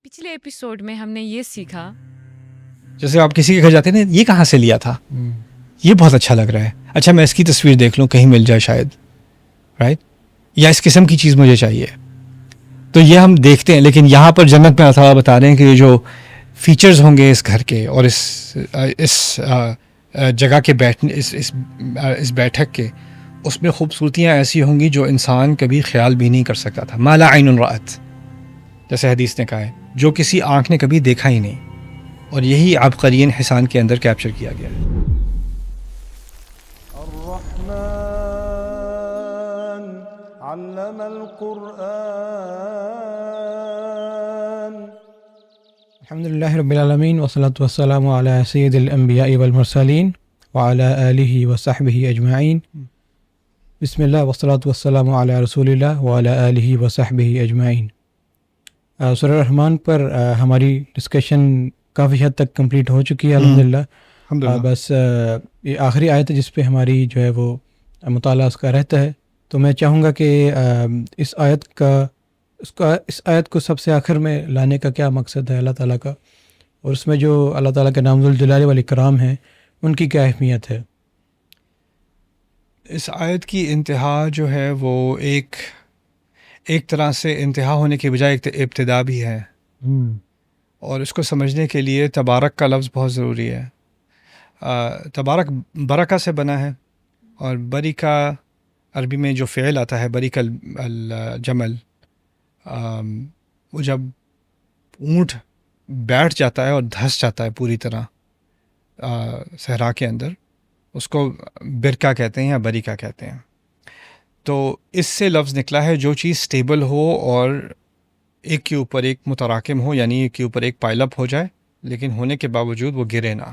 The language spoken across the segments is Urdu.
پچھلے ایپیسوڈ میں ہم نے یہ سیکھا، جیسے آپ کسی کے گھر جاتے ہیں نا، یہ کہاں سے لیا تھا، یہ بہت اچھا لگ رہا ہے، اچھا میں اس کی تصویر دیکھ لوں کہیں مل جائے شاید، رائٹ، یا اس قسم کی چیز مجھے چاہیے. تو یہ ہم دیکھتے ہیں. لیکن یہاں پر جنت میں اللہ تعالیٰ بتا رہے ہیں کہ یہ جو فیچرز ہوں گے اس گھر کے اور اس جگہ کے بیٹھنے اس بیٹھک کے، اس میں خوبصورتیاں ایسی ہوں گی جو انسان کبھی خیال بھی نہیں کر سکتا تھا. ما لا عین رأت، جیسے حدیث نے کہا ہے، جو کسی آنکھ نے کبھی دیکھا ہی نہیں. اور یہی عبقرین حسان کے اندر کیپچر کیا گیا ہے. الرحمن علم القرآن. الحمد للہ رب العالمین والصلاة والسلام علی سید الانبیاء والمرسلین وعلی آلہ وصحبہ اجمعین. بسم اللہ والصلاة والسلام علی رسول اللہ وعلی آلہ وصحبہ اجمعین. سورہ الرحمن پر ہماری ڈسکشن کافی حد تک کمپلیٹ ہو چکی ہے الحمدللہ. بس یہ آخری آیت ہے جس پہ ہماری جو ہے وہ مطالعہ اس کا رہتا ہے. تو میں چاہوں گا کہ اس آیت کو سب سے آخر میں لانے کا کیا مقصد ہے اللہ تعالیٰ کا، اور اس میں جو اللہ تعالیٰ کے نام ذوالجلال والاکرام ہیں ان کی کیا اہمیت ہے. اس آیت کی انتہا جو ہے وہ ایک طرح سے انتہا ہونے کے بجائے ایک ابتدا بھی ہے. اور اس کو سمجھنے کے لیے تبارک کا لفظ بہت ضروری ہے. تبارک برکہ سے بنا ہے، اور بریکہ عربی میں جو فعل آتا ہے بریکہ الجمل، وہ جب اونٹ بیٹھ جاتا ہے اور دھس جاتا ہے پوری طرح صحرا کے اندر، اس کو برکہ کہتے ہیں یا بریکہ کہتے ہیں. تو اس سے لفظ نکلا ہے جو چیز سٹیبل ہو اور ایک کے اوپر ایک متراکم ہو، یعنی ایک کے اوپر ایک پائل اپ ہو جائے لیکن ہونے کے باوجود وہ گرے نہ.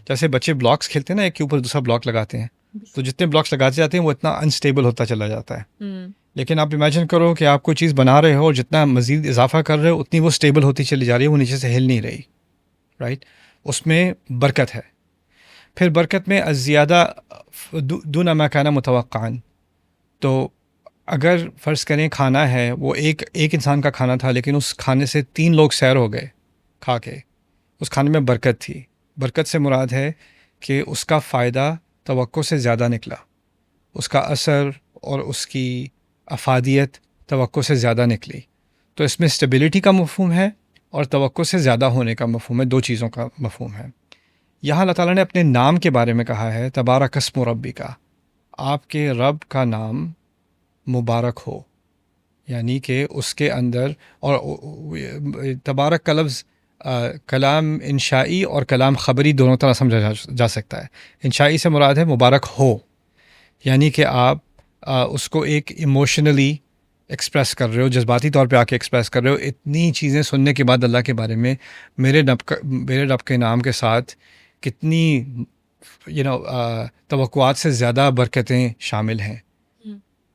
جیسے بچے بلاکس کھیلتے ہیں نا، ایک کے اوپر دوسرا بلاک لگاتے ہیں، تو جتنے بلاکس لگاتے جاتے ہیں وہ اتنا انسٹیبل ہوتا چلا جاتا ہے. لیکن آپ امیجن کرو کہ آپ کوئی چیز بنا رہے ہو اور جتنا مزید اضافہ کر رہے ہو اتنی وہ سٹیبل ہوتی چلی جا رہی ہے، وہ نیچے سے ہل نہیں رہی، رائٹ. اس میں برکت ہے. پھر برکت میں الزیادہ دون ما کان متوقعا. تو اگر فرض کریں کھانا ہے، وہ ایک انسان کا کھانا تھا لیکن اس کھانے سے 3 لوگ سیر ہو گئے کھا کے، اس کھانے میں برکت تھی. برکت سے مراد ہے کہ اس کا فائدہ توقع سے زیادہ نکلا، اس کا اثر اور اس کی افادیت توقع سے زیادہ نکلی. تو اس میں اسٹیبلٹی کا مفہوم ہے اور توقع سے زیادہ ہونے کا مفہوم ہے، 2 چیزوں کا مفہوم ہے. یہاں اللہ تعالیٰ نے اپنے نام کے بارے میں کہا ہے تبارک اسم ربک، آپ کے رب کا نام مبارک ہو، یعنی کہ اس کے اندر، اور تبارک کا لفظ کلام انشائی اور کلام خبری دونوں طرح سمجھا جا سکتا ہے. انشائی سے مراد ہے مبارک ہو، یعنی کہ آپ اس کو ایک ایموشنلی ایکسپریس کر رہے ہو، جذباتی طور پہ آ کے ایکسپریس کر رہے ہو. اتنی چیزیں سننے کے بعد اللہ کے بارے میں میرے رب کے نام کے ساتھ کتنی توقعات سے زیادہ برکتیں شامل ہیں،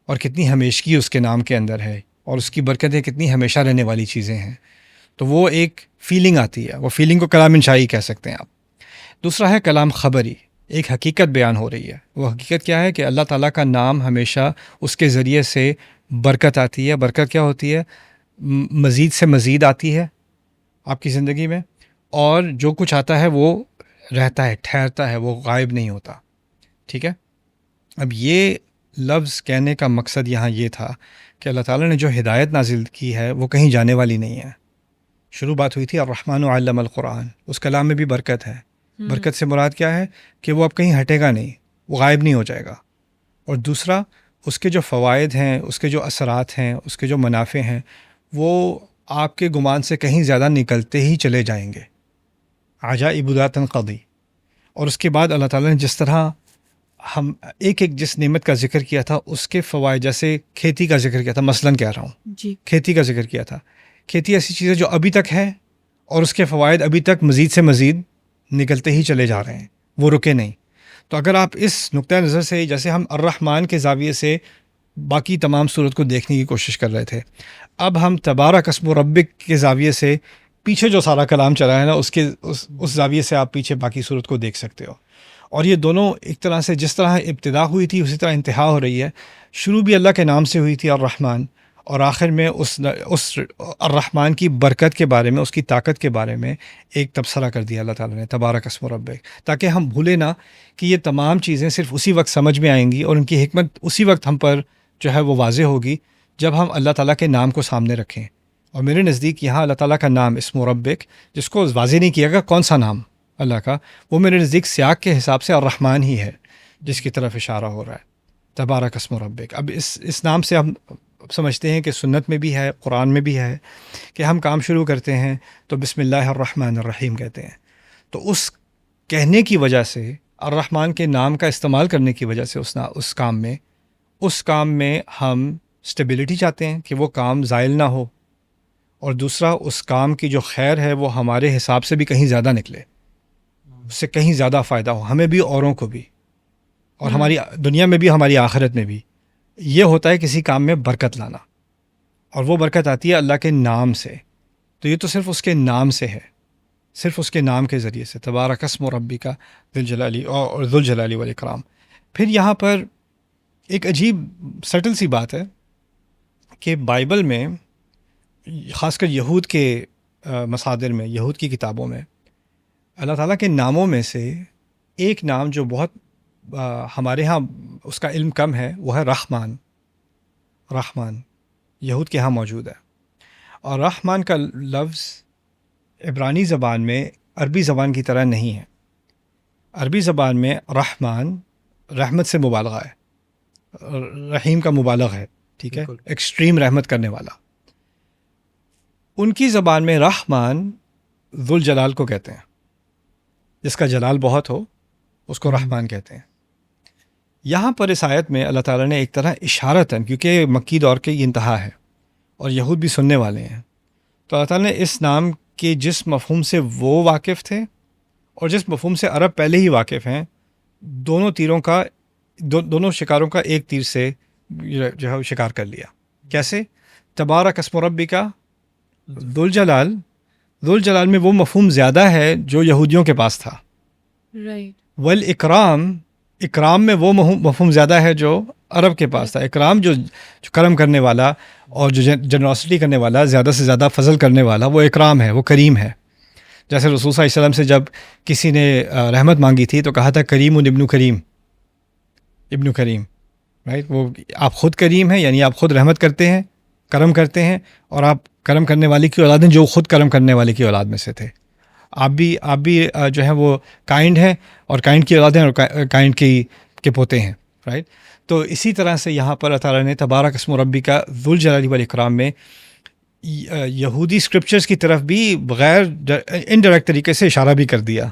اور کتنی ہمیشگی اس کے نام کے اندر ہے، اور اس کی برکتیں کتنی ہمیشہ رہنے والی چیزیں ہیں. تو وہ ایک فیلنگ آتی ہے، وہ فیلنگ کو کلام انشائی کہہ سکتے ہیں آپ. دوسرا ہے کلام خبری، ایک حقیقت بیان ہو رہی ہے. وہ حقیقت کیا ہے کہ اللہ تعالیٰ کا نام ہمیشہ اس کے ذریعے سے برکت آتی ہے. برکت کیا ہوتی ہے؟ مزید سے مزید آتی ہے آپ کی زندگی میں، اور جو کچھ آتا ہے وہ رہتا ہے، ٹھہرتا ہے، وہ غائب نہیں ہوتا. ٹھیک ہے. اب یہ لفظ کہنے کا مقصد یہاں یہ تھا کہ اللہ تعالیٰ نے جو ہدایت نازل کی ہے وہ کہیں جانے والی نہیں ہے. شروع بات ہوئی تھی الرحمن علم القرآن، اس کلام میں بھی برکت ہے. برکت سے مراد کیا ہے کہ وہ اب کہیں ہٹے گا نہیں، وہ غائب نہیں ہو جائے گا. اور دوسرا، اس کے جو فوائد ہیں، اس کے جو اثرات ہیں، اس کے جو منافع ہیں، وہ آپ کے گمان سے کہیں زیادہ نکلتے ہی چلے جائیں گے. عجائب لا تنقضی. اور اس کے بعد اللہ تعالیٰ نے جس طرح ہم ایک جس نعمت کا ذکر کیا تھا اس کے فوائد، جیسے کھیتی کا ذکر کیا تھا، مثلاً کہہ رہا ہوں جی، کھیتی کا ذکر کیا تھا. کھیتی ایسی چیز ہے جو ابھی تک ہے اور اس کے فوائد ابھی تک مزید سے مزید نکلتے ہی چلے جا رہے ہیں، وہ رکے نہیں. تو اگر آپ اس نقطۂ نظر سے، جیسے ہم الرحمن کے زاویے سے باقی تمام صورت کو دیکھنے کی کوشش کر رہے تھے، اب ہم تبارک اسم ربک کے زاویے سے پیچھے جو سارا کلام چلا ہے نا، اس زاویے سے آپ پیچھے باقی صورت کو دیکھ سکتے ہو. اور یہ دونوں ایک طرح سے جس طرح ابتدا ہوئی تھی اسی طرح انتہا ہو رہی ہے. شروع بھی اللہ کے نام سے ہوئی تھی الرحمن، اور آخر میں اس الرحمن کی برکت کے بارے میں، اس کی طاقت کے بارے میں ایک تبصرہ کر دیا اللہ تعالیٰ نے، تبارک اسم ربک، تاکہ ہم بھولے نہ کہ یہ تمام چیزیں صرف اسی وقت سمجھ میں آئیں گی اور ان کی حکمت اسی وقت ہم پر جو ہے وہ واضح ہوگی جب ہم اللہ تعالیٰ کے نام کو سامنے رکھیں. اور میرے نزدیک یہاں اللہ تعالیٰ کا نام اسم ربک، جس کو واضح نہیں کیا گیا کون سا نام اللہ کا، وہ میرے نزدیک سیاق کے حساب سے الرحمن ہی ہے جس کی طرف اشارہ ہو رہا ہے، تبارک اسم ربک. اب اس نام سے ہم سمجھتے ہیں کہ سنت میں بھی ہے، قرآن میں بھی ہے کہ ہم کام شروع کرتے ہیں تو بسم اللہ الرحمن الرحیم کہتے ہیں. تو اس کہنے کی وجہ سے، الرحمن کے نام کا استعمال کرنے کی وجہ سے اس کام میں ہم اسٹیبلٹی چاہتے ہیں کہ وہ کام زائل نہ ہو، اور دوسرا اس کام کی جو خیر ہے وہ ہمارے حساب سے بھی کہیں زیادہ نکلے، اس سے کہیں زیادہ فائدہ ہو ہمیں بھی، اوروں کو بھی، اور ہماری دنیا میں بھی، ہماری آخرت میں بھی. یہ ہوتا ہے کسی کام میں برکت لانا، اور وہ برکت آتی ہے اللہ کے نام سے. تو یہ تو صرف اس کے نام سے ہے، صرف اس کے نام کے ذریعے سے، تبارک اسم ربک ذو الجلال والاکرام. پھر یہاں پر ایک عجیب سٹل سی بات ہے کہ بائبل میں، خاص کر یہود کے مصادر میں، یہود کی کتابوں میں، اللہ تعالیٰ کے ناموں میں سے ایک نام جو بہت ہمارے ہاں اس کا علم کم ہے، وہ ہے رحمان. رحمان یہود کے ہاں موجود ہے. اور رحمان کا لفظ عبرانی زبان میں عربی زبان کی طرح نہیں ہے. عربی زبان میں رحمان رحمت سے مبالغہ ہے، رحیم کا مبالغہ ہے، ٹھیک ہے، ایکسٹریم رحمت کرنے والا. ان کی زبان میں رحمان ذو الجلال کو کہتے ہیں، جس کا جلال بہت ہو اس کو رحمان کہتے ہیں. یہاں پر اس آیت میں اللہ تعالیٰ نے ایک طرح اشارتاً، کیونکہ مکی دور کے یہ انتہا ہے اور یہود بھی سننے والے ہیں، تو اللہ تعالیٰ نے اس نام کے جس مفہوم سے وہ واقف تھے اور جس مفہوم سے عرب پہلے ہی واقف ہیں، دونوں شکاروں کا ایک تیر سے جو ہے وہ شکار کر لیا. کیسے؟ تبارک اسم ربک ذو الجلال. ذو الجلال میں وہ مفہوم زیادہ ہے جو یہودیوں کے پاس تھا. رائٹ. والاکرام، اکرام میں وہ مفہوم زیادہ ہے جو عرب کے پاس تھا. اکرام جو کرم کرنے والا اور جو جنراسٹی کرنے والا، زیادہ سے زیادہ فضل کرنے والا، وہ اکرام ہے، وہ کریم ہے. جیسے رسول صلی اللہ علیہ وسلم سے جب کسی نے رحمت مانگی تھی تو کہا تھا کریم ابن کریم، ابن کریم، رائٹ. وہ آپ خود کریم ہیں، یعنی آپ خود رحمت کرتے ہیں، کرم کرتے ہیں، اور آپ کرم کرنے والے کی اولاد ہیں جو خود کرم کرنے والے کی اولاد میں سے تھے. آپ بھی جو ہیں وہ کائنڈ ہیں، اور کائنڈ کی اولاد ہیں، اور کائنڈ کے پوتے ہیں، رائٹ. تو اسی طرح سے یہاں پر اللہ تعالیٰ نے تبارک اسم ربک ذو الجلال والاکرام میں یہودی اسکرپچرز کی طرف بھی بغیر انڈائریکٹ طریقے سے اشارہ بھی کر دیا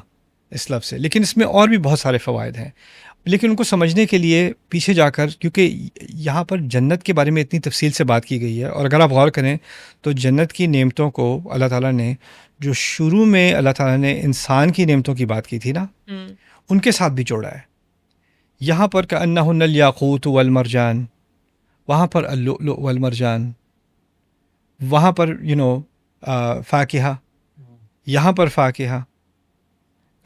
اس لفظ سے. لیکن اس میں اور بھی بہت سارے فوائد ہیں، لیکن ان کو سمجھنے کے لیے پیچھے جا کر، کیونکہ یہاں پر جنت کے بارے میں اتنی تفصیل سے بات کی گئی ہے، اور اگر آپ غور کریں تو جنت کی نعمتوں کو اللہ تعالیٰ نے، جو شروع میں اللہ تعالیٰ نے انسان کی نعمتوں کی بات کی تھی نا، ان کے ساتھ بھی جوڑا ہے. یہاں پر کأنہن الیاقوت والمرجان، وہاں پر اللؤلؤ والمرجان، وہاں پر فاکہہ، یہاں پر فاکہہ.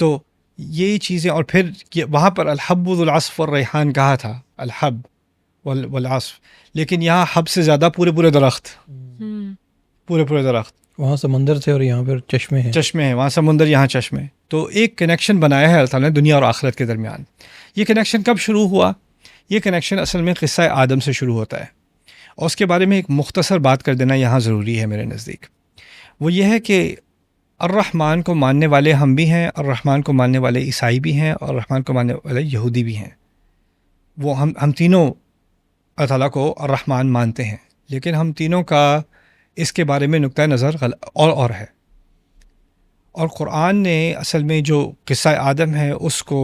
تو یہ چیزیں، اور پھر وہاں پر الحب ذو العصف والریحان کہا تھا، الحب والعصف، لیکن یہاں حب سے زیادہ پورے درخت، پورے درخت. وہاں سمندر تھے اور یہاں پر چشمے ہیں، وہاں سمندر، یہاں چشمے. تو ایک کنیکشن بنایا ہے اللہ تعالیٰ نے دنیا اور آخرت کے درمیان. یہ کنیکشن کب شروع ہوا؟ یہ کنیکشن اصل میں قصہ آدم سے شروع ہوتا ہے، اور اس کے بارے میں ایک مختصر بات کر دینا یہاں ضروری ہے میرے نزدیک. وہ یہ ہے کہ الرحمن کو ماننے والے ہم بھی ہیں، الرحمن کو ماننے والے عیسائی بھی ہیں، اور الرحمن کو ماننے والے یہودی بھی ہیں. وہ ہم تینوں اللہ تعالیٰ کو الرحمن مانتے ہیں، لیکن ہم تینوں کا اس کے بارے میں نقطۂ نظر اور ہے. اور قرآن نے اصل میں جو قصہ آدم ہے، اس کو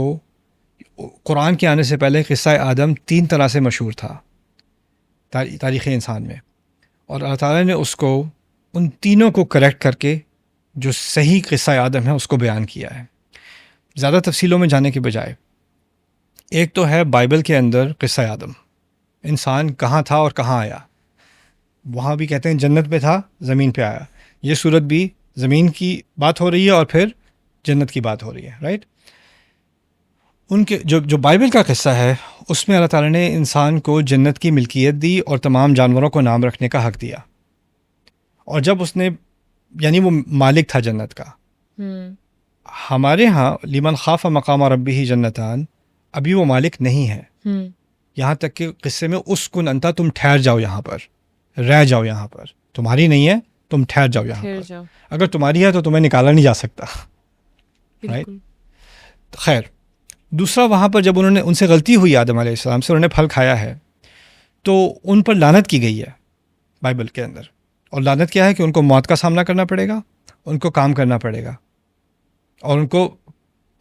قرآن کے آنے سے پہلے قصہ آدم 3 طرح سے مشہور تھا تاریخ انسان میں، اور اللہ تعالیٰ نے اس کو، ان تینوں کو کریکٹ کر کے جو صحیح قصہ آدم ہے اس کو بیان کیا ہے. زیادہ تفصیلوں میں جانے کے بجائے، ایک تو ہے بائبل کے اندر قصہ آدم، انسان کہاں تھا اور کہاں آیا. وہاں بھی کہتے ہیں جنت میں تھا، زمین پہ آیا. یہ صورت بھی زمین کی بات ہو رہی ہے اور پھر جنت کی بات ہو رہی ہے، رائٹ. ان کے جو بائبل کا قصہ ہے اس میں اللہ تعالیٰ نے انسان کو جنت کی ملکیت دی اور تمام جانوروں کو نام رکھنے کا حق دیا. اور جب اس نے یعنی وہ مالک تھا جنت کا. ہمارے ہاں لمن خاف مقام ربہ جنتان ابھی وہ مالک نہیں ہے. یہاں تک کہ قصے میں اسکن انتا تم ٹھہر جاؤ یہاں پر, رہ جاؤ یہاں پر, تمہاری نہیں ہے تم ٹھہر جاؤ یہاں پر. اگر تمہاری ہے تو تمہیں نکالا نہیں جا سکتا. خیر, دوسرا وہاں پر جب انہوں نے ان سے غلطی ہوئی آدم علیہ السلام سے, انہوں نے پھل کھایا ہے تو ان پر لعنت کی گئی ہے بائبل کے اندر. اور لعنت کیا ہے کہ ان کو موت کا سامنا کرنا پڑے گا, ان کو کام کرنا پڑے گا, اور ان کو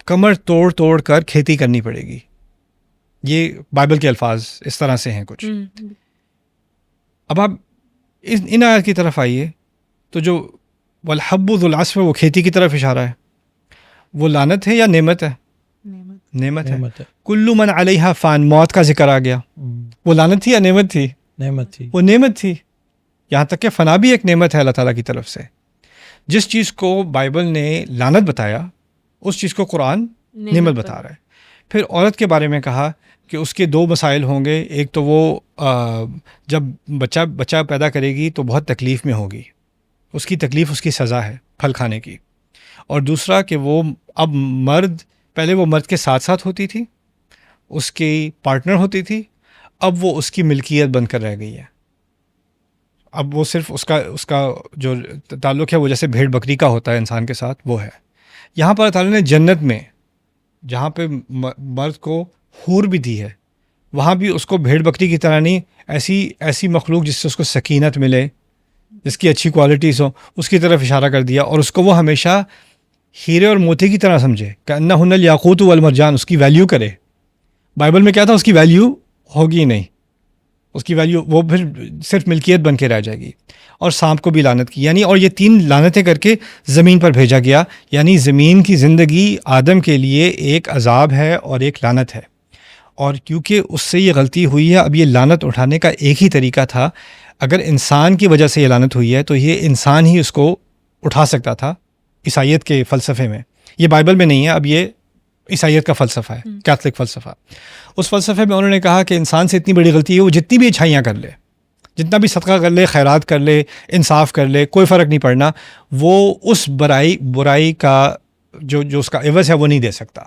کمر توڑ توڑ کر کھیتی کرنی پڑے گی. یہ بائبل کے الفاظ اس طرح سے ہیں کچھ. اب آپ ان آیات کی طرف آئیے تو جو والحب ذو العصف وہ کھیتی کی طرف اشارہ ہے. وہ لعنت ہے یا نعمت ہے؟ نعمت ہے. کل من علیہا فان, موت کا ذکر آ گیا. وہ لعنت تھی یا نعمت تھی؟ نعمت تھی. وہ نعمت تھی. یہاں تک کہ فنا بھی ایک نعمت ہے اللہ تعالیٰ کی طرف سے. جس چیز کو بائبل نے لعنت بتایا اس چیز کو قرآن نعمت بتا رہا ہے. پھر عورت کے بارے میں کہا کہ اس کے دو مسائل ہوں گے. ایک تو وہ جب بچہ پیدا کرے گی تو بہت تکلیف میں ہوگی, اس کی تکلیف اس کی سزا ہے پھل کھانے کی. اور دوسرا کہ وہ اب پہلے وہ مرد کے ساتھ ساتھ ہوتی تھی, اس کی پارٹنر ہوتی تھی, اب وہ اس کی ملکیت بن کر رہ گئی ہے. اب وہ صرف اس کا جو تعلق ہے وہ جیسے بھیڑ بکری کا ہوتا ہے انسان کے ساتھ وہ ہے. یہاں پر اللہ تعالیٰ نے جنت میں جہاں پہ مرد کو حور بھی دی ہے وہاں بھی اس کو بھیڑ بکری کی طرح نہیں, ایسی مخلوق جس سے اس کو سکینت ملے, جس کی اچھی کوالٹیز ہوں, اس کی طرف اشارہ کر دیا. اور اس کو وہ ہمیشہ ہیرے اور موتی کی طرح سمجھے کہ انہن الیاقوت والمرجان, اس کی ویلیو کرے. بائبل میں کیا تھا, اس کی ویلیو ہوگی نہیں, اس کی ویلیو وہ پھر صرف ملکیت بن کے رہ جائے گی. اور سانپ کو بھی لعنت کی, یعنی اور یہ 3 لعنتیں کر کے زمین پر بھیجا گیا. یعنی زمین کی زندگی آدم کے لیے ایک عذاب ہے اور ایک لعنت ہے. اور کیونکہ اس سے یہ غلطی ہوئی ہے, اب یہ لعنت اٹھانے کا ایک ہی طریقہ تھا. اگر انسان کی وجہ سے یہ لعنت ہوئی ہے تو یہ انسان ہی اس کو اٹھا سکتا تھا. عیسائیت کے فلسفے میں, یہ بائبل میں نہیں ہے, اب یہ عیسائیت کا فلسفہ ہے, کیتھولک فلسفہ. اس فلسفے میں انہوں نے کہا کہ انسان سے اتنی بڑی غلطی ہے, وہ جتنی بھی اچھائیاں کر لے, جتنا بھی صدقہ کر لے, خیرات کر لے, انصاف کر لے, کوئی فرق نہیں پڑنا, وہ اس برائی کا جو اس کا عوض ہے وہ نہیں دے سکتا.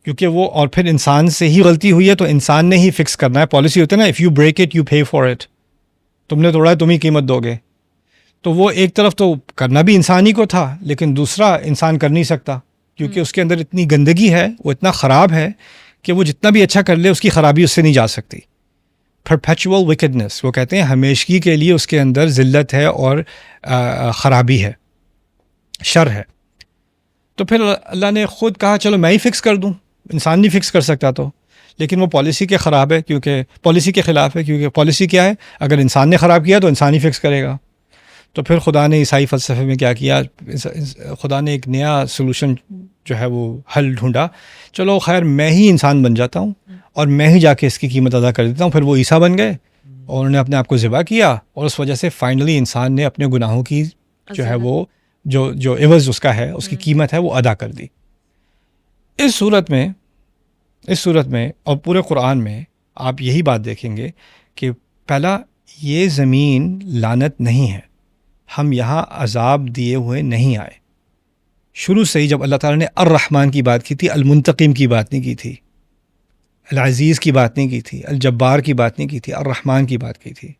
کیونکہ وہ, اور پھر انسان سے ہی غلطی ہوئی ہے تو انسان نے ہی فکس کرنا ہے. پالیسی ہوتی ہے نا, if you break it you pay for it, تم نے توڑا ہے تم ہی قیمت دو گے. تو وہ ایک طرف تو کرنا بھی انسان ہی کو تھا, لیکن دوسرا انسان کر نہیں سکتا کیونکہ اس کے اندر اتنی گندگی ہے, وہ اتنا خراب ہے کہ وہ جتنا بھی اچھا کر لے اس کی خرابی اس سے نہیں جا سکتی. پرپیچول وکڈنس, وہ کہتے ہیں ہمیشگی کے لیے اس کے اندر ذلت ہے اور خرابی ہے, شر ہے. تو پھر اللہ نے خود کہا چلو میں ہی فکس کر دوں, انسان نہیں فکس کر سکتا تو. لیکن وہ پالیسی کے خراب ہے, کیونکہ پالیسی کے خلاف ہے, کیونکہ پالیسی کیا ہے, اگر انسان نے خراب کیا تو انسان ہی فکس کرے گا. تو پھر خدا نے عیسائی فلسفے میں کیا کیا, خدا نے ایک نیا سولوشن جو ہے وہ حل ڈھونڈا. چلو خیر میں ہی انسان بن جاتا ہوں اور میں ہی جا کے اس کی قیمت ادا کر دیتا ہوں. پھر وہ عیسیٰ بن گئے اور انہوں نے اپنے آپ کو ذبح کیا, اور اس وجہ سے فائنلی انسان نے اپنے گناہوں کی جو ہے وہ جو عوض اس کا ہے, اس کی قیمت ہے وہ ادا کر دی. اس صورت میں اور پورے قرآن میں آپ یہی بات دیکھیں گے کہ پہلا, یہ زمین لعنت نہیں ہے, ہم یہاں عذاب دیے ہوئے نہیں آئے. شروع سے ہی جب اللہ تعالیٰ نے الرحمن کی بات کی تھی, المنتقم کی بات نہیں کی تھی, العزیز کی بات نہیں کی تھی, الجبار کی بات نہیں کی تھی, الرحمن کی بات کی تھی.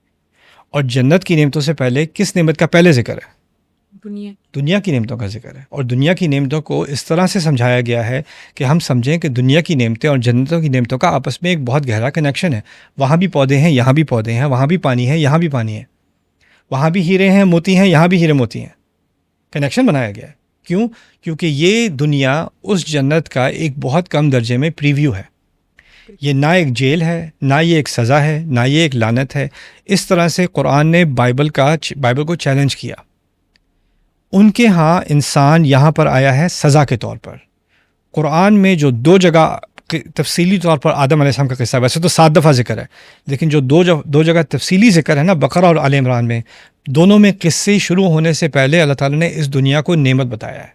اور جنت کی نعمتوں سے پہلے کس نعمت کا پہلے ذکر ہے؟ دنیا کی نعمتوں کا ذکر ہے. اور دنیا کی نعمتوں کو اس طرح سے سمجھایا گیا ہے کہ ہم سمجھیں کہ دنیا کی نعمتیں اور جنتوں کی نعمتوں کا آپس میں ایک بہت گہرا کنیکشن ہے. وہاں بھی پودے ہیں, یہاں بھی پودے ہیں, وہاں بھی پانی ہے, یہاں بھی پانی ہے, وہاں بھی ہیرے ہیں موتی ہیں, یہاں بھی ہیرے موتی ہیں. کنیکشن بنایا گیا ہے. کیوں؟ کیونکہ یہ دنیا اس جنت کا ایک بہت کم درجے میں پریویو ہے. یہ نہ ایک جیل ہے, نہ یہ ایک سزا ہے, نہ یہ ایک لعنت ہے. اس طرح سے قرآن نے بائبل کو چیلنج کیا. ان کے ہاں انسان یہاں پر آیا ہے سزا کے طور پر. قرآن میں جو 2 جگہ تفصیلی طور پر آدم علیہ السلام کا قصہ ہے, ویسے تو 7 دفعہ ذکر ہے, لیکن جو 2 جگہ تفصیلی ذکر ہے نا, بقرہ اور آل عمران میں, دونوں میں قصے شروع ہونے سے پہلے اللہ تعالیٰ نے اس دنیا کو نعمت بتایا ہے.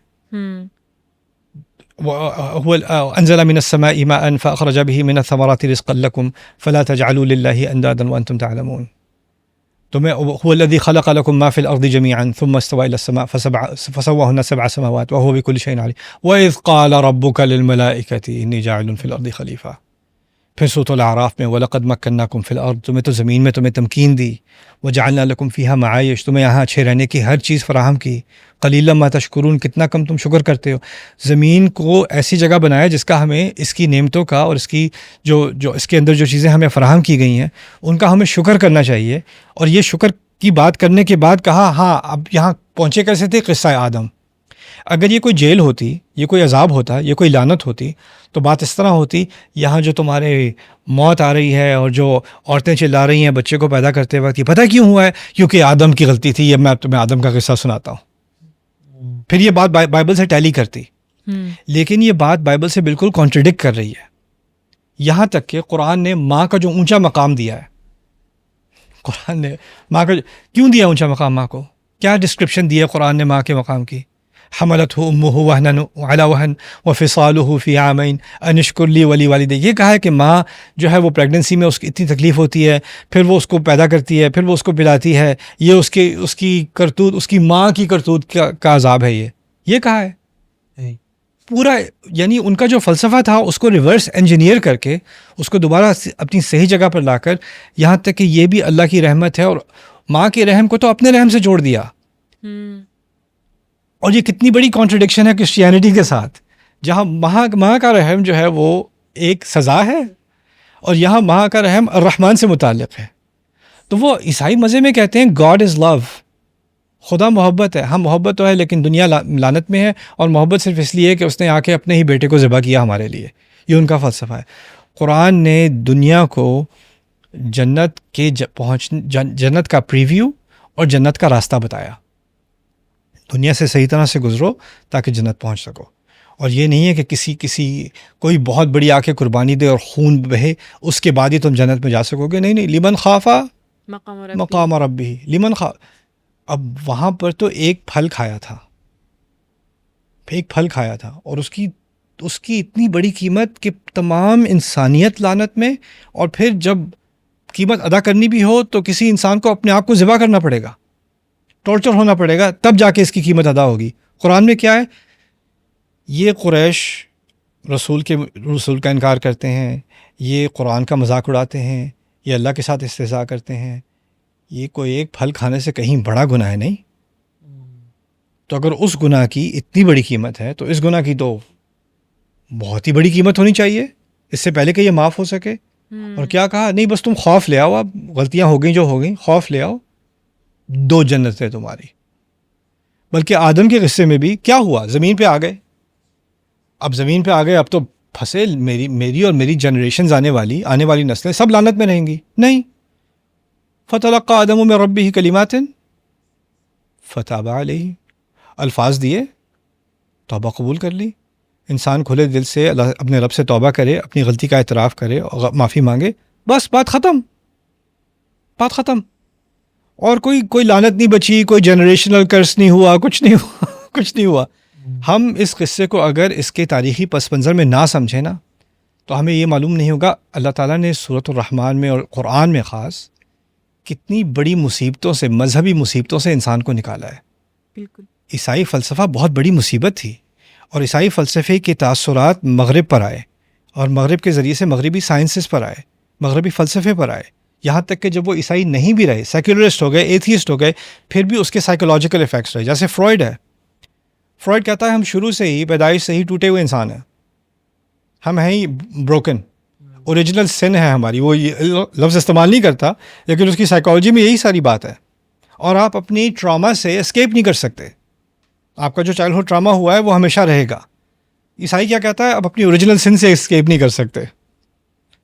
هو أنزل من السماء ماء فأخرج به من الثمرات رزقا لكم فلا تجعلوا لله أندادا وأنتم تعلمون. هو الذي خلق لكم ما في الأرض جميعا ثم استوى إلى السماء فسواهن 7 سماوات وهو بكل شيء عليم وإذ قال ربك للملائكة إني جاعل في الأرض خليفة. پھر سورۃ الاعراف میں وَلَقَدْ مَكَّنَّاكُمْ فِي الْأَرْضِ، تمہیں تو زمین میں تمہیں تمکین دی، وَجَعَلْنَا لَكُمْ فِيهَا مَعَايِشَ، تمہیں یہاں اچھے رہنے کی ہر چیز فراہم کی، قَلِيلًا مَا تَشْكُرُونَ، کتنا کم تم شکر کرتے ہو. زمین کو ایسی جگہ بنایا جس کا ہمیں اس کی نعمتوں کا اور اس کی جو اس کے اندر جو چیزیں ہمیں فراہم کی گئی ہیں ان کا ہمیں شکر کرنا چاہیے. اور یہ شکر کی بات کرنے کے بعد کہا ہاں اب یہاں پہنچے کیسے تھے؟ قصہ آدم. اگر یہ کوئی جیل ہوتی، یہ کوئی عذاب ہوتا، یہ کوئی لعنت ہوتی تو بات اس طرح ہوتی، یہاں جو تمہارے موت آ رہی ہے اور جو عورتیں چلا رہی ہیں بچے کو پیدا کرتے وقت، یہ پتہ کیوں ہوا ہے؟ کیونکہ آدم کی غلطی تھی. یہ میں تمہیں آدم کا قصہ سناتا ہوں. پھر یہ بات بائبل سے ٹیلی کرتی، لیکن یہ بات بائبل سے بالکل کانٹرڈکٹ کر رہی ہے. یہاں تک کہ قرآن نے ماں کا جو اونچا مقام دیا ہے، قرآن نے ماں کا کیوں دیا اونچا مقام؟ ماں کو کیا ڈسکرپشن دی ہے قرآن نے ماں کے مقام کی؟ حملتہ امہ وہنا علی وہن وفصالہ فی عامین ان اشکر لی ولی والدیک. یہ کہا ہے کہ ماں جو ہے وہ پریگننسی میں اس کی اتنی تکلیف ہوتی ہے، پھر وہ اس کو پیدا کرتی ہے، پھر وہ اس کو پلاتی ہے، یہ اس کی کرتوت، اس کی ماں کی کرتوت کا عذاب ہے. یہ کہا ہے پورا. یعنی ان کا جو فلسفہ تھا اس کو ریورس انجینئر کر کے اس کو دوبارہ اپنی صحیح جگہ پر لا کر یہاں تک کہ یہ بھی اللہ کی رحمت ہے، اور ماں کے رحم کو تو اپنے رحم سے جوڑ دیا. اور یہ کتنی بڑی کانٹرڈکشن ہے کرسچینٹی کے ساتھ، جہاں ماں کا رحم جو ہے وہ ایک سزا ہے اور یہاں ماں کا رحم الرحمن سے متعلق ہے. تو وہ عیسائی مذہب میں کہتے ہیں گاڈ از لو، خدا محبت ہے. ہم محبت تو ہے لیکن دنیا لعنت میں ہے، اور محبت صرف اس لیے کہ اس نے آ کے اپنے ہی بیٹے کو ذبح کیا ہمارے لیے. یہ ان کا فلسفہ ہے. قرآن نے دنیا کو جنت کے جنت کا پریویو اور جنت کا راستہ بتایا. دنیا سے صحیح طرح سے گزرو تاکہ جنت پہنچ سکو. اور یہ نہیں ہے کہ کسی کوئی بہت بڑی آ کے قربانی دے اور خون بہے اس کے بعد ہی تم جنت میں جا سکو گے. نہیں، لمن خافا مقام ربی، لمن خاف. اب وہاں پر تو ایک پھل کھایا تھا اور اس کی اتنی بڑی قیمت کہ تمام انسانیت لعنت میں، اور پھر جب قیمت ادا کرنی بھی ہو تو کسی انسان کو اپنے آپ کو ذبح کرنا پڑے گا، ٹارچر ہونا پڑے گا، تب جا کے اس کی قیمت ادا ہوگی. قرآن میں کیا ہے؟ یہ قریش رسول کا انکار کرتے ہیں، یہ قرآن کا مذاق اڑاتے ہیں، یہ اللہ کے ساتھ استہزاء کرتے ہیں. یہ کوئی ایک پھل کھانے سے کہیں بڑا گناہ ہے نہیں. تو اگر اس گناہ کی اتنی بڑی قیمت ہے تو اس گناہ کی تو بہت ہی بڑی قیمت ہونی چاہیے اس سے پہلے کہ یہ معاف ہو سکے. اور کیا کہا؟ نہیں بس تم خوف لے آؤ، اب غلطیاں ہو گئیں جو ہو گئیں، خوف لے آؤ، 2 جنتیں تمہاری. بلکہ آدم کے قصے میں بھی کیا ہوا؟ زمین پہ آ گئے. اب زمین پہ آ گئے، اب تو پھنسے. میری اور میری جنریشنز آنے والی نسلیں سب لعنت میں رہیں گی. نہیں، فتلقى آدم من ربه کلمات فتاب علیہ، الفاظ دیے، توبہ قبول کر لی. انسان کھلے دل سے اپنے رب سے توبہ کرے، اپنی غلطی کا اعتراف کرے اور معافی مانگے، بس بات ختم. اور کوئی لعنت نہیں بچی، کوئی جنریشنل کرس نہیں ہوا، کچھ نہیں ہوا. ہم اس قصے کو اگر اس کے تاریخی پس منظر میں نہ سمجھیں نا تو ہمیں یہ معلوم نہیں ہوگا اللہ تعالیٰ نے سورۃ الرحمن میں اور قرآن میں خاص کتنی بڑی مصیبتوں سے، مذہبی مصیبتوں سے انسان کو نکالا ہے. بالکل. عیسائی فلسفہ بہت بڑی مصیبت تھی، اور عیسائی فلسفے کے تاثرات مغرب پر آئے، اور مغرب کے ذریعے سے مغربی سائنسز پر آئے، مغربی فلسفے پر آئے. یہاں تک کہ جب وہ عیسائی نہیں بھی رہے، سیکولرسٹ ہو گئے، ایتھیسٹ ہو گئے، پھر بھی اس کے سائیکولوجیکل ایفیکٹس رہے. جیسے فرائڈ ہے، فرائڈ کہتا ہے ہم شروع سے ہی، پیدائش سے ہی ٹوٹے ہوئے انسان ہیں. ہم ہیں ہی بروکن، اوریجنل سن ہے ہماری. وہ لفظ استعمال نہیں کرتا لیکن اس کی سائیکالوجی میں یہی ساری بات ہے. اور آپ اپنی ٹراما سے اسکیپ نہیں کر سکتے. آپ کا جو چائلڈہڈ ٹراما ہوا ہے وہ ہمیشہ رہے گا. عیسائی کیا کہتا ہے؟ آپ اپنی اوریجنل سن سے اسکیپ نہیں کر سکتے،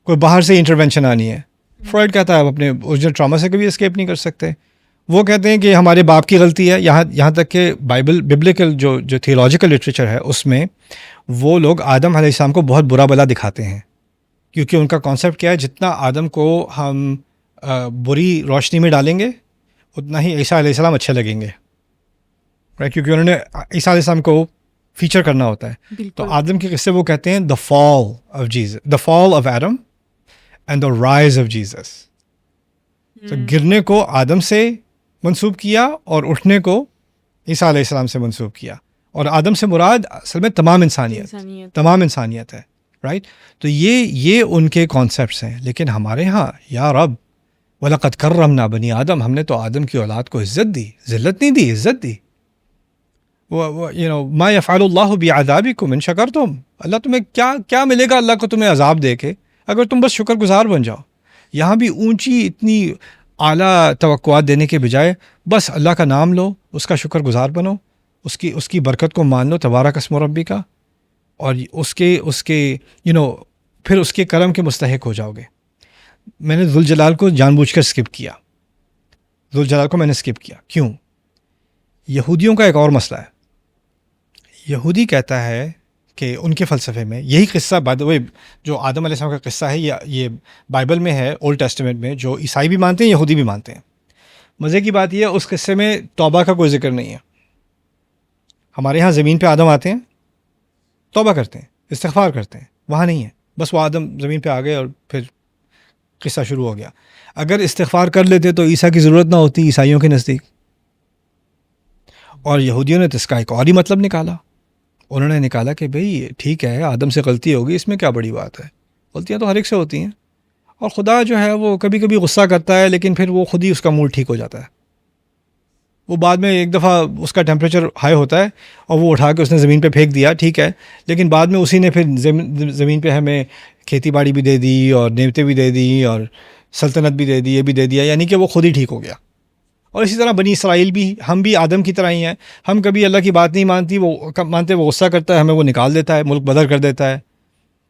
کوئی باہر سے انٹرونشن آنی ہے. فرائڈ کہتا ہے آپ اپنے اوریجنل ٹراما سے کبھی اسکیپ نہیں کر سکتے. وہ کہتے ہیں کہ ہمارے باپ کی غلطی ہے. یہاں تک کہ ببلیکل جو تھیولوجیکل لٹریچر ہے اس میں وہ لوگ آدم علیہ السلام کو بہت برا بلا دکھاتے ہیں، کیونکہ ان کا کانسیپٹ کیا ہے؟ جتنا آدم کو ہم بری روشنی میں ڈالیں گے اتنا ہی عیسیٰ علیہ السلام اچھے لگیں گے. کیونکہ انہوں نے عیسیٰ علیہ السلام کو فیچر کرنا ہوتا ہے. تو بالکل آدم کے قصے وہ کہتے ہیں the fall of Jesus, the fall of Adam and the rise of Jesus. تو گرنے کو آدم سے منسوب کیا اور اٹھنے کو عیسیٰ علیہ السلام سے منسوب کیا. اور آدم سے مراد اصل میں تمام انسانیت ہے، رائٹ. تو یہ ان کے کانسیپٹس ہیں. لیکن ہمارے ہاں یا رب وَلَقَدْ كَرَّمْنَا بنی آدم، ہم نے تو آدم کی اولاد کو عزت دی، ذلت نہیں دی، عزت دی. ما يفعل اللہ بعذابکم ان شکرتم، اللہ تمہیں کیا ملے گا اللہ کو تمہیں عذاب دے کے اگر تم بس شکر گزار بن جاؤ. یہاں بھی اونچی اتنی اعلیٰ توقعات دینے کے بجائے بس اللہ کا نام لو، اس کا شکر گزار بنو، اس کی برکت کو مان لو، تبارک اسم ربی کا، اور اس کے پھر اس کے کرم کے مستحق ہو جاؤ گے. میں نے ذوالجلال کو جان بوجھ کر اسکپ کیا، ذوالجلال کو میں نے اسکپ کیا. کیوں؟ یہودیوں کا ایک اور مسئلہ ہے. یہودی کہتا ہے کہ ان کے فلسفے میں یہی قصہ جو آدم علیہ السلام کا قصہ ہے یہ بائبل میں ہے، اولڈ ٹیسٹمنٹ میں، جو عیسائی بھی مانتے ہیں یہودی بھی مانتے ہیں. مزے کی بات یہ ہے اس قصے میں توبہ کا کوئی ذکر نہیں ہے. ہمارے ہاں زمین پہ آدم آتے ہیں، توبہ کرتے ہیں، استغفار کرتے ہیں، وہاں نہیں ہے. بس وہ آدم زمین پہ آ گئے اور پھر قصہ شروع ہو گیا. اگر استغفار کر لیتے تو عیسیٰ کی ضرورت نہ ہوتی عیسائیوں کے نزدیک. اور یہودیوں نے تو اس کا ایک اور ہی مطلب نکالا. انہوں نے نکالا کہ بھئی ٹھیک ہے آدم سے غلطی ہوگی، اس میں کیا بڑی بات ہے، غلطیاں تو ہر ایک سے ہوتی ہیں، اور خدا جو ہے وہ کبھی کبھی غصہ کرتا ہے لیکن پھر وہ خود ہی اس کا موڈ ٹھیک ہو جاتا ہے. وہ بعد میں ایک دفعہ اس کا ٹیمپریچر ہائی ہوتا ہے اور وہ اٹھا کے اس نے زمین پہ پھینک دیا، ٹھیک ہے، لیکن بعد میں اسی نے پھر زمین پہ ہمیں کھیتی باڑی بھی دے دی اور نعمتیں بھی دے دی اور سلطنت بھی دے دی، یہ بھی دے دیا، یعنی کہ وہ خود ہی ٹھیک ہو گیا. اور اسی طرح بنی اسرائیل بھی، ہم بھی آدم کی طرح ہی ہیں. ہم کبھی اللہ کی بات نہیں مانتے، وہ غصہ کرتا ہے، ہمیں وہ نکال دیتا ہے، ملک بدر کر دیتا ہے،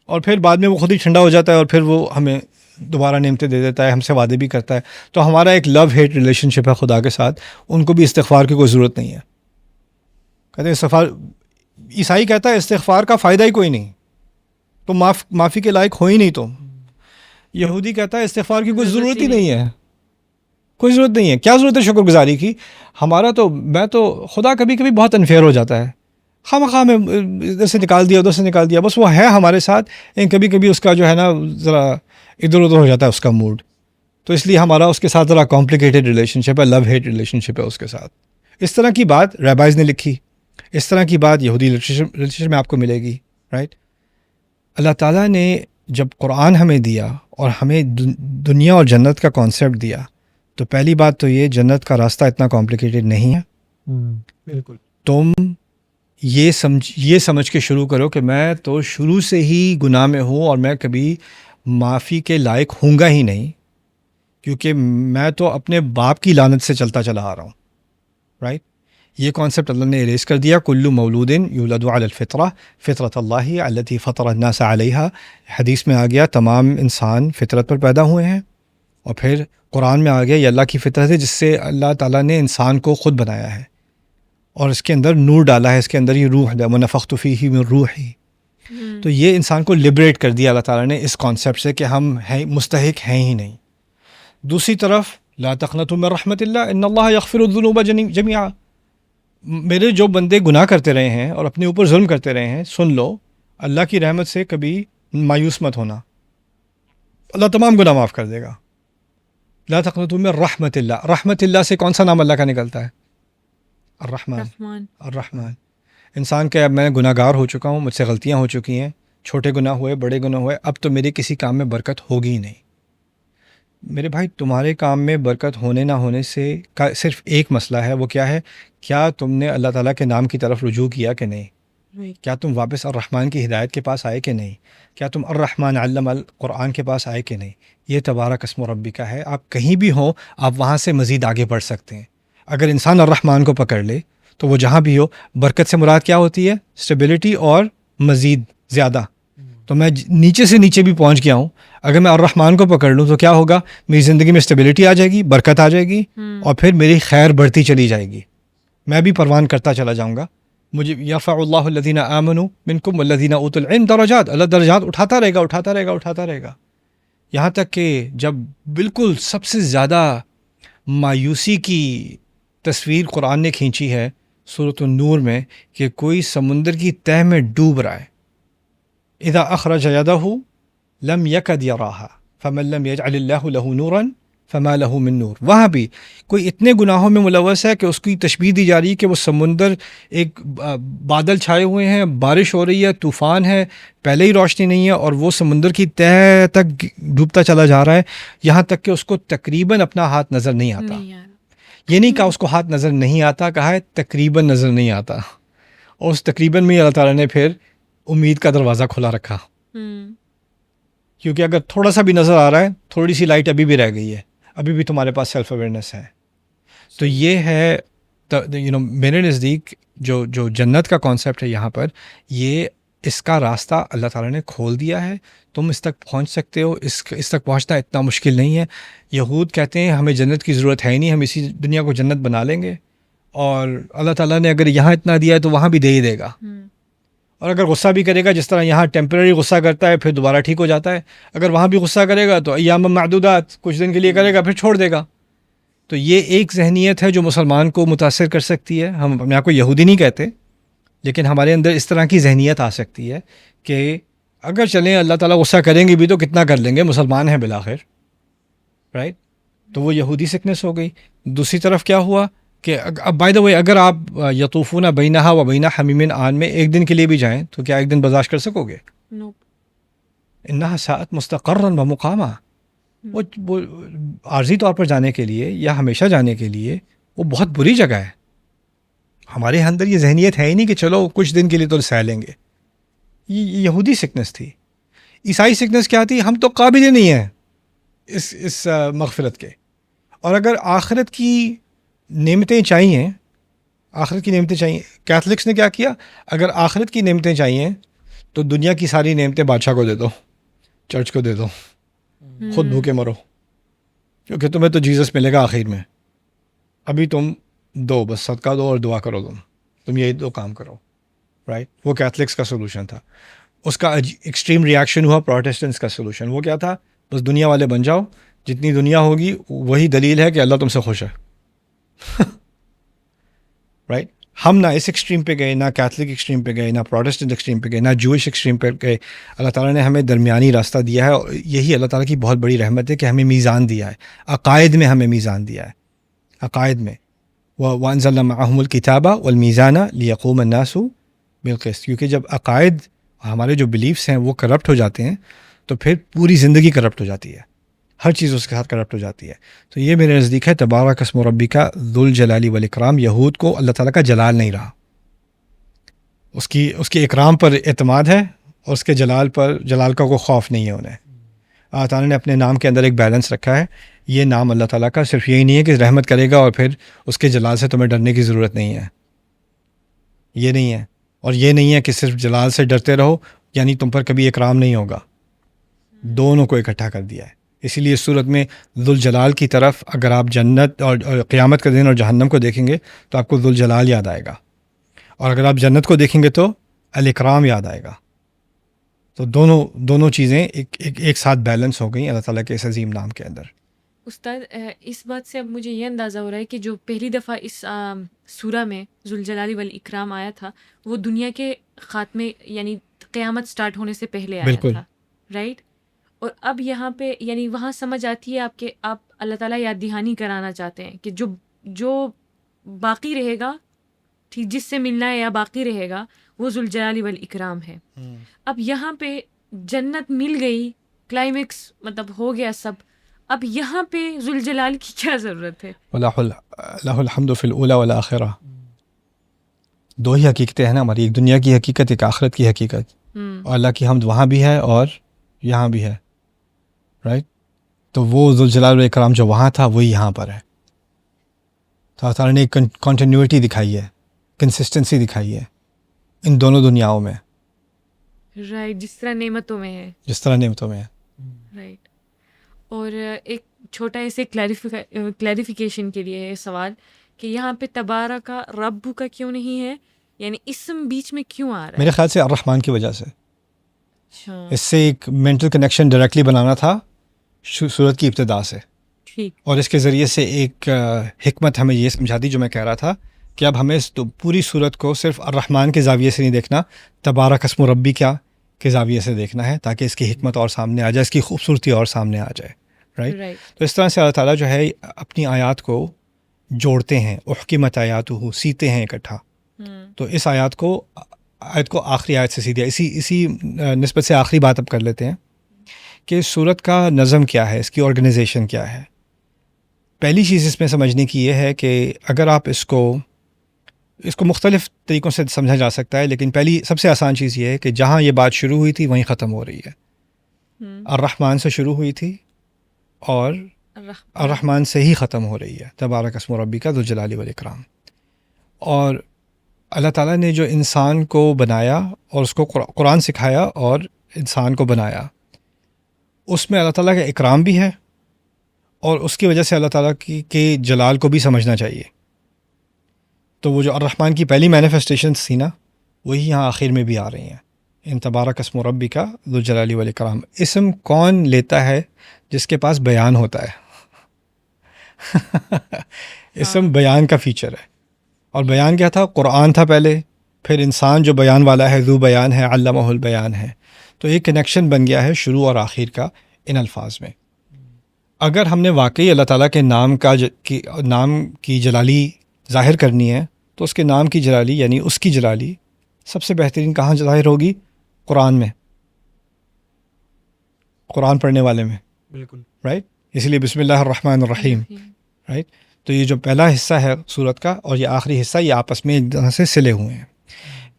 اور پھر بعد میں وہ خود ہی ٹھنڈا ہو جاتا ہے اور پھر وہ ہمیں دوبارہ نعمتیں دے دیتا ہے، ہم سے وعدے بھی کرتا ہے. تو ہمارا ایک لو ہیٹ ریلیشن شپ ہے خدا کے ساتھ. ان کو بھی استغفار کی کوئی ضرورت نہیں ہے. کہتے ہیں استغفار، عیسائی کہتا ہے استغفار کا فائدہ ہی کوئی نہیں، تو معافی کے لائق ہو ہی نہیں تم. یہودی کہتا ہے استغفار کی کوئی ضرورت ہی نہیں ہے، کوئی ضرورت نہیں ہے، کیا ضرورت ہے شکر گزاری کی. میں تو خدا کبھی کبھی بہت انفیئر ہو جاتا ہے، خواہ میں ادھر سے نکال دیا ادھر سے نکال دیا، بس وہ ہے ہمارے ساتھ، کبھی کبھی اس کا جو ہے نا ذرا ادھر ادھر ہو جاتا ہے اس کا موڈ. تو اس لیے ہمارا اس کے ساتھ ذرا کمپلیکیٹڈ ریلیشن شپ ہے، لو ہیٹ ریلیشن شپ ہے اس کے ساتھ. اس طرح کی بات ریبائز نے لکھی، اس طرح کی بات یہودی لٹریچر میں آپ کو ملے گی، رائٹ. اللہ تعالیٰ نے جب قرآن ہمیں دیا اور ہمیں دنیا اور جنت کا کانسیپٹ دیا، تو پہلی بات تو یہ جنت کا راستہ اتنا کمپلیکیٹڈ نہیں ہے. بالکل. تم یہ سمجھ کے شروع کرو کہ میں تو شروع سے ہی گناہ میں ہوں اور میں کبھی معافی کے لائق ہوں گا ہی نہیں، کیونکہ میں تو اپنے باپ کی لعنت سے چلتا چلا آ رہا ہوں، رائٹ. یہ کانسیپٹ اللہ نے اریز کر دیا. کل مولود یولد علی الفطرہ فطرت اللہ التی فطر الناس علیہا. حدیث میں آ گیا تمام انسان فطرت پر پیدا ہوئے ہیں، اور پھر قرآن میں آ گیا یہ اللہ کی فطرت ہے جس سے اللہ تعالیٰ نے انسان کو خود بنایا ہے اور اس کے اندر نور ڈالا ہے، اس کے اندر یہ روح ہے، وَنَفَخْتُ فِيهِ مِن رُوحِي. تو یہ انسان کو لبریٹ کر دیا اللہ تعالیٰ نے اس کانسیپٹ سے کہ ہم مستحق ہیں ہی نہیں. دوسری طرف لا تقنطوا من رحمت اللہ ان اللہ یغفر الذنوب جميعا. میرے جو بندے گناہ کرتے رہے ہیں اور اپنے اوپر ظلم کرتے رہے ہیں، سن لو اللہ کی رحمت سے کبھی مایوس مت ہونا، اللہ تمام گناہ معاف کر دے گا. لا تقنطوا من رحمت اللہ. رحمت اللہ سے کون سا نام اللہ کا نکلتا ہے؟ الرحمن. انسان کہ اب میں گناہ گار ہو چکا ہوں، مجھ سے غلطیاں ہو چکی ہیں، چھوٹے گناہ ہوئے، بڑے گناہ ہوئے، اب تو میرے کسی کام میں برکت ہوگی ہی نہیں. میرے بھائی تمہارے کام میں برکت ہونے نہ ہونے سے صرف ایک مسئلہ ہے، وہ کیا ہے؟ کیا تم نے اللہ تعالیٰ کے نام کی طرف رجوع کیا کہ نہیں؟ کیا تم واپس الرحمن کی ہدایت کے پاس آئے کہ نہیں؟ کیا تم الرحمن علم القرآن کے پاس آئے کہ نہیں؟ یہ تبارک اسم ربی کا ہے. آپ کہیں بھی ہوں آپ وہاں سے مزید آگے بڑھ سکتے ہیں. اگر انسان الرحمن کو پکڑ لے تو وہ جہاں بھی ہو، برکت سے مراد کیا ہوتی ہے؟ اسٹیبلٹی اور مزید زیادہ. تو میں نیچے سے نیچے بھی پہنچ گیا ہوں، اگر میں الرحمن کو پکڑ لوں تو کیا ہوگا؟ میری زندگی میں اسٹیبلٹی آ جائے گی، برکت آ جائے گی، اور پھر میری خیر بڑھتی چلی جائے گی، میں بھی پروان کرتا چلا جاؤں گا. مجھے یرفع اللہ الذین آمنوا منکم والذین اوتوا العلم درجات. اللہ درجات اٹھاتا رہے گا، اٹھاتا رہے گا، اٹھاتا رہے گا، یہاں تک کہ جب بالکل سب سے زیادہ مایوسی کی تصویر قرآن نے کھینچی ہے سورۃ النور میں کہ کوئی سمندر کی تہ میں ڈوب رہا ہے، اذا اخرج یدہ لم یکد یراہا فمن لم یجعل اللہ لہ نورا فما لہ من نور. وہاں بھی کوئی اتنے گناہوں میں ملوث ہے کہ اس کی تشبیہ دی جا رہی ہے کہ وہ سمندر ایک بادل چھائے ہوئے ہیں، بارش ہو رہی ہے، طوفان ہے، پہلے ہی روشنی نہیں ہے، اور وہ سمندر کی تہ تک ڈوبتا چلا جا رہا ہے، یہاں تک کہ اس کو تقریباً اپنا ہاتھ نظر نہیں آتا. نہیں یار. یہ نہیں کہا اس کو ہاتھ نظر نہیں آتا، کہا ہے تقریباً نظر نہیں آتا. اور اس تقریباً میں اللہ تعالیٰ نے پھر امید کا دروازہ کھلا رکھا، کیونکہ اگر تھوڑا سا بھی نظر آ رہا ہے، تھوڑی سی لائٹ ابھی بھی رہ گئی ہے، ابھی بھی تمہارے پاس سیلف اویئرنیس ہے. تو یہ ہے میرے نزدیک جو جنت کا کانسیپٹ ہے یہاں پر، یہ اس کا راستہ اللہ تعالیٰ نے کھول دیا ہے. تم اس تک پہنچ سکتے ہو، اس تک پہنچنا اتنا مشکل نہیں ہے. یہود کہتے ہیں ہمیں جنت کی ضرورت ہے ہی نہیں، ہم اسی دنیا کو جنت بنا لیں گے، اور اللہ تعالیٰ نے اگر یہاں اتنا دیا ہے تو وہاں بھی دے ہی دے گا. اور اگر غصہ بھی کرے گا، جس طرح یہاں ٹیمپرری غصہ کرتا ہے پھر دوبارہ ٹھیک ہو جاتا ہے، اگر وہاں بھی غصہ کرے گا تو ایام معدودات، کچھ دن کے لیے کرے گا پھر چھوڑ دے گا. تو یہ ایک ذہنیت ہے جو مسلمان کو متاثر کر سکتی ہے. ہم اپنے آپ کو یہودی نہیں کہتے، لیکن ہمارے اندر اس طرح کی ذہنیت آ سکتی ہے کہ اگر چلیں اللہ تعالیٰ غصہ کریں گے بھی تو کتنا کر لیں گے، مسلمان ہیں بالآخر، رائٹ. تو وہ یہودی سکنس ہو گئی. دوسری طرف کیا ہوا کہ اب بائی دا وے اگر آپ یطوفون بینہا و بین حمیم آن میں ایک دن کے لیے بھی جائیں تو کیا ایک دن برداشت کر سکو گے؟ انہا ساعت مستقرا و مقاما. وہ عارضی طور پر جانے کے لیے یا ہمیشہ جانے کے لیے وہ بہت بری جگہ ہے. ہمارے اندر یہ ذہنیت ہے ہی نہیں کہ چلو کچھ دن کے لیے تو سہ لیں گے. یہ یہودی سکنس تھی. عیسائی سکنس کیا تھی؟ ہم تو قابل ہی نہیں ہیں اس مغفرت کے، اور اگر آخرت کی نعمتیں چاہیے، آخرت کی نعمتیں چاہیے. کیتھلکس نے کیا کیا؟ اگر آخرت کی نعمتیں چاہیے تو دنیا کی ساری نعمتیں بادشاہ کو دے دو، چرچ کو دے دو، خود بھوکے مرو، کیونکہ تمہیں تو جیزس ملے گا آخر میں. ابھی تم دو، بس صدقہ دو اور دعا کرو، تم یہی دو کام کرو، رائٹ. وہ کیتھلکس کا سولوشن تھا. اس کا ایکسٹریم ریاکشن ہوا پروٹیسٹنٹس کا سولوشن. وہ کیا تھا؟ بس دنیا والے بن جاؤ، جتنی دنیا ہوگی وہی دلیل ہے کہ اللہ تم سے خوش ہے. رائٹ. ہم نہ اس ایکسٹریم پہ گئے، نہ کیتھلک ایکسٹریم پہ گئے، نہ پروٹیسٹنٹ ایکسٹریم پہ گئے، نہ جوئش ایکسٹریم پہ گئے. اللہ تعالیٰ نے ہمیں درمیانی راستہ دیا ہے، اور یہی اللہ تعالیٰ کی بہت بڑی رحمت ہے کہ ہمیں میزان دیا ہے. عقائد میں ہمیں میزان دیا ہے. عقائد میں وَأَنزَلْنَا مَعَهُمُ الْكِتَابَ وَالْمِيزَانَ لِيَقُومَ النَّاسُ بِالْقِسْطِ. کیونکہ جب عقائد، ہمارے جو بلیفس ہیں وہ کرپٹ ہو جاتے ہیں تو پھر پوری زندگی کرپٹ ہو جاتی ہے، ہر چیز اس کے ساتھ کرپٹ ہو جاتی ہے. تو یہ میرے نزدیک ہے تبارک اسم ربک ذو الجلال والاکرام. یہود کو اللہ تعالیٰ کا جلال نہیں رہا، اس کی اکرام پر اعتماد ہے، اور اس کے جلال کا کوئی خوف نہیں ہے انہیں. اللہ تعالیٰ نے اپنے نام کے اندر ایک بیلنس رکھا ہے. یہ نام اللہ تعالیٰ کا صرف یہی نہیں ہے کہ رحمت کرے گا اور پھر اس کے جلال سے تمہیں ڈرنے کی ضرورت نہیں ہے، یہ نہیں ہے. اور یہ نہیں ہے کہ صرف جلال سے ڈرتے رہو یعنی تم پر کبھی اکرام نہیں ہوگا. دونوں کو اکٹھا کر دیا ہے. اسی لیے اس صورت میں ذوالجلال کی طرف اگر آپ جنت اور قیامت کا دن اور جہنم کو دیکھیں گے تو آپ کو ذوالجلال یاد آئے گا، اور اگر آپ جنت کو دیکھیں گے تو الاکرام یاد آئے گا. تو دونوں چیزیں ایک ساتھ بیلنس ہو گئیں اللہ تعالیٰ کے اس عظیم نام کے اندر. استاد، اس بات سے اب مجھے یہ اندازہ ہو رہا ہے کہ جو پہلی دفعہ اس سورہ میں ذوالجلال والاکرام آیا تھا وہ دنیا کے خاتمے یعنی قیامت سٹارٹ ہونے سے پہلے آیا بالکل. تھا، رائٹ. اور اب یہاں پہ یعنی وہاں سمجھ آتی ہے آپ کہ آپ اللہ تعالیٰ یاد دہانی کرانا چاہتے ہیں کہ جو باقی رہے گا، ٹھیک، جس سے ملنا ہے یا باقی رہے گا وہ ذوالجلال والاکرام ہے. اب یہاں پہ جنت مل گئی، کلائمیکس مطلب ہو گیا سب، اب یہاں پہ ذوالجلال کی کیا ضرورت ہے؟ لہ الحمد فی الاولی والآخرہ. دو ہی حقیقتیں ہیں نا ہماری، ایک دنیا کی حقیقت، ایک آخرت کی حقیقت. اور اللہ کی حمد وہاں بھی ہے اور یہاں بھی ہے، رائٹ. تو وہ ذوالجلال والاکرام جو وہاں تھا وہی یہاں پر ہے. تو اللہ تعالیٰ نے ایک کنٹینیوٹی دکھائی ہے، کنسسٹنسی دکھائی ہے ان دونوں دنیاؤں میں، رائٹ. جس طرح نعمتوں میں ہے، رائٹ. اور ایک چھوٹا ایسے کلیریفیکیشن کے لیے ہے سوال کہ یہاں پہ تبارک رب کا کیوں نہیں ہے، یعنی اسم بیچ میں کیوں آ رہا ہے؟ میرے خیال سے الرحمن کی وجہ سے. اچھا، اس سے ایک مینٹل کنیکشن ڈائریکٹلی بنانا تھا سورت کی ابتدا سے، ٹھیک. اور اس کے ذریعے سے ایک حکمت ہمیں یہ سمجھا دی جو میں کہہ رہا تھا کہ اب ہمیں پوری صورت کو صرف الرحمن کے زاویے سے نہیں دیکھنا، تبارک اسم ربی کیا کے زاویے سے دیکھنا ہے، تاکہ اس کی حکمت اور سامنے آ جائے، اس کی خوبصورتی اور سامنے آ جائے، رائٹ. تو اس طرح سے اللہ تعالیٰ جو ہے اپنی آیات کو جوڑتے ہیں، احکمت آیاتہ، سیتے ہیں اکٹھا. تو اس آیت کو آخری آیت سے سیدھا اسی نسبت سے آخری بات اب کر لیتے ہیں کہ سورت کا نظم کیا ہے، اس کی آرگنائزیشن کیا ہے. پہلی چیز اس میں سمجھنے کی یہ ہے کہ اگر آپ اس کو مختلف طریقوں سے سمجھا جا سکتا ہے، لیکن پہلی سب سے آسان چیز یہ ہے کہ جہاں یہ بات شروع ہوئی تھی وہیں ختم ہو رہی ہے. الرحمن سے شروع ہوئی تھی اور الرحمن سے ہی ختم ہو رہی ہے، تبارک اسم ربی کا ذو الجلال والاکرام. اور اللہ تعالیٰ نے جو انسان کو بنایا اور اس کو قرآن سکھایا اور انسان کو بنایا، اس میں اللہ تعالیٰ کا اکرام بھی ہے، اور اس کی وجہ سے اللہ تعالیٰ کے جلال کو بھی سمجھنا چاہیے. تو وہ جو الرحمن کی پہلی مینیفیسٹیشنز تھی نا، وہی یہاں آخر میں بھی آ رہی ہیں. ان تبارک اسم ربی کا ذو الجلال والاکرام. اسم کون لیتا ہے؟ جس کے پاس بیان ہوتا ہے. اسم بیان کا فیچر ہے. اور بیان کیا تھا؟ قرآن تھا پہلے، پھر انسان جو بیان والا ہے، ذو بیان ہے، علمہ البیان ہے. تو ایک کنیکشن بن گیا ہے شروع اور آخر کا ان الفاظ میں. اگر ہم نے واقعی اللہ تعالیٰ کے نام کی جلالی ظاہر کرنی ہے، تو اس کے نام کی جلالی یعنی اس کی جلالی سب سے بہترین کہاں ظاہر ہوگی؟ قرآن میں، قرآن پڑھنے والے میں. بالکل رائٹ. اسی لیے بسم اللہ الرحمن الرحیم. رائٹ. تو یہ جو پہلا حصہ ہے صورت کا اور یہ آخری حصہ، یہ آپس میں ایک طرح سے سلے ہوئے ہیں.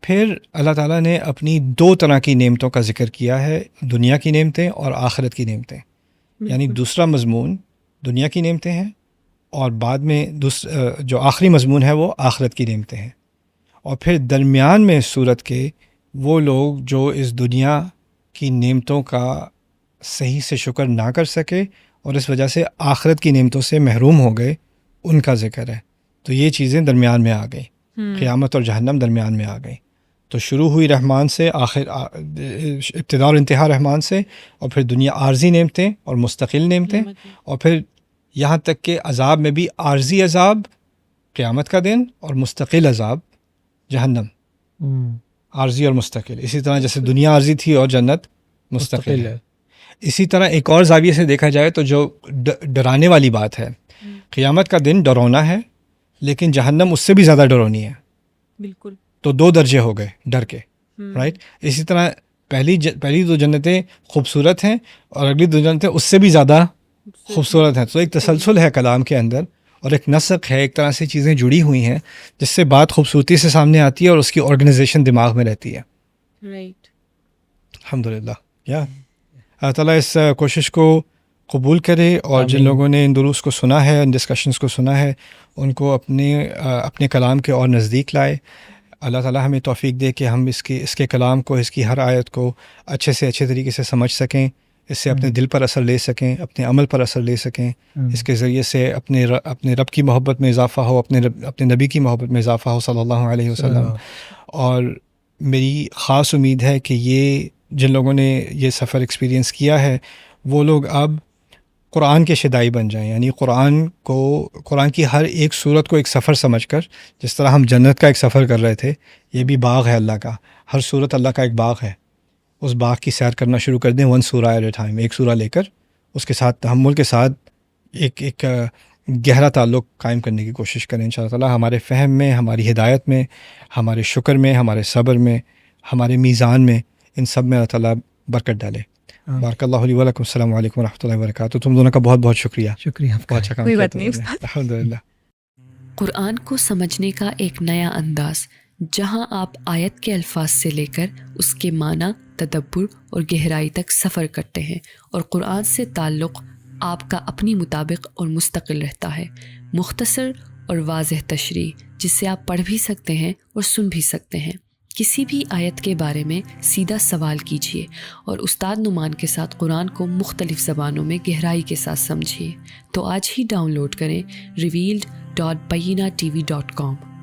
پھر اللہ تعالیٰ نے اپنی دو طرح کی نعمتوں کا ذکر کیا ہے، دنیا کی نعمتیں اور آخرت کی نعمتیں. یعنی دوسرا مضمون دنیا کی نعمتیں ہیں، اور بعد میں جو آخری مضمون ہے وہ آخرت کی نعمتیں ہیں. اور پھر درمیان میں صورت کے وہ لوگ جو اس دنیا کی نعمتوں کا صحیح سے شکر نہ کر سکے اور اس وجہ سے آخرت کی نعمتوں سے محروم ہو گئے، ان کا ذکر ہے. تو یہ چیزیں درمیان میں آ گئیں، قیامت اور جہنم درمیان میں آ گئیں. تو شروع ہوئی رحمان سے، ابتدا اور انتہا رحمان سے، اور پھر دنیا عارضی نعمتیں اور مستقل نعمتیں، اور پھر یہاں تک کہ عذاب میں بھی عارضی عذاب قیامت کا دن اور مستقل عذاب جہنم. عارضی اور مستقل، اسی طرح جیسے دنیا عارضی تھی اور جنت مستقل ہے. اسی طرح ایک اور زاویے سے دیکھا جائے تو جو ڈرانے والی بات ہے، قیامت کا دن ڈرونا ہے، لیکن جہنم اس سے بھی زیادہ ڈرونی ہے. بالکل. تو دو درجے ہو گئے ڈر کے. رائٹ. اسی طرح پہلی دو جنتیں خوبصورت ہیں اور اگلی دو جنتیں اس سے بھی زیادہ خوبصورت ہیں. تو ایک تسلسل ہے کلام کے اندر، اور ایک نسق ہے، ایک طرح سے چیزیں جڑی ہوئی ہیں جس سے بات خوبصورتی سے سامنے آتی ہے اور اس کی آرگنائزیشن دماغ میں رہتی ہے. رائٹ. الحمدللہ. اللہ تعالیٰ اس کوشش کو قبول کرے، اور جن لوگوں نے ان دروس کو سنا ہے، ان ڈسکشنز کو سنا ہے، ان کو اپنے کلام کے اور نزدیک لائے. اللہ تعالیٰ ہمیں توفیق دے کہ ہم اس کے کلام کو، اس کی ہر آیت کو اچھے سے اچھے طریقے سے سمجھ سکیں، اس سے اپنے دل پر اثر لے سکیں، اپنے عمل پر اثر لے سکیں. اس کے ذریعے سے اپنے رب کی محبت میں اضافہ ہو، اپنے نبی کی محبت میں اضافہ ہو صلی اللہ علیہ وسلم. اور میری خاص امید ہے کہ یہ جن لوگوں نے یہ سفر ایکسپیرینس کیا ہے، وہ لوگ اب قرآن کے شدائی بن جائیں. یعنی قرآن کی ہر ایک صورت کو ایک سفر سمجھ کر، جس طرح ہم جنت کا ایک سفر کر رہے تھے، یہ بھی باغ ہے اللہ کا. ہر صورت اللہ کا ایک باغ ہے. اس باغ کی سیر کرنا شروع کر دیں، 1 سورہ ایٹ اے ٹائم، ایک سورہ لے کر اس کے ساتھ تحمل کے ساتھ ایک گہرا تعلق قائم کرنے کی کوشش کریں. انشاءاللہ تعالیٰ ہمارے فہم میں، ہماری ہدایت میں، ہمارے شکر میں، ہمارے صبر میں، ہمارے میزان میں، ان سب میں اللہ تعالیٰ برکت ڈالے. بارک اللہ علیہ ولکم. السلام علیکم ورحمۃ اللہ وبرکاتہ. تم دونوں کا بہت بہت شکریہ. بہت اچھا کام کیا تم نے. الحمدللہ. قرآن کو سمجھنے کا ایک نیا انداز، جہاں آپ آیت کے الفاظ سے لے کر اس کے معنی، تدبر اور گہرائی تک سفر کرتے ہیں، اور قرآن سے تعلق آپ کا اپنی مطابق اور مستقل رہتا ہے. مختصر اور واضح تشریح جس سے آپ پڑھ بھی سکتے ہیں اور سن بھی سکتے ہیں. کسی بھی آیت کے بارے میں سیدھا سوال کیجیے اور استاد نعمان کے ساتھ قرآن کو مختلف زبانوں میں گہرائی کے ساتھ سمجھیے. تو آج ہی ڈاؤن لوڈ کریں revealed.bayyinatv.com.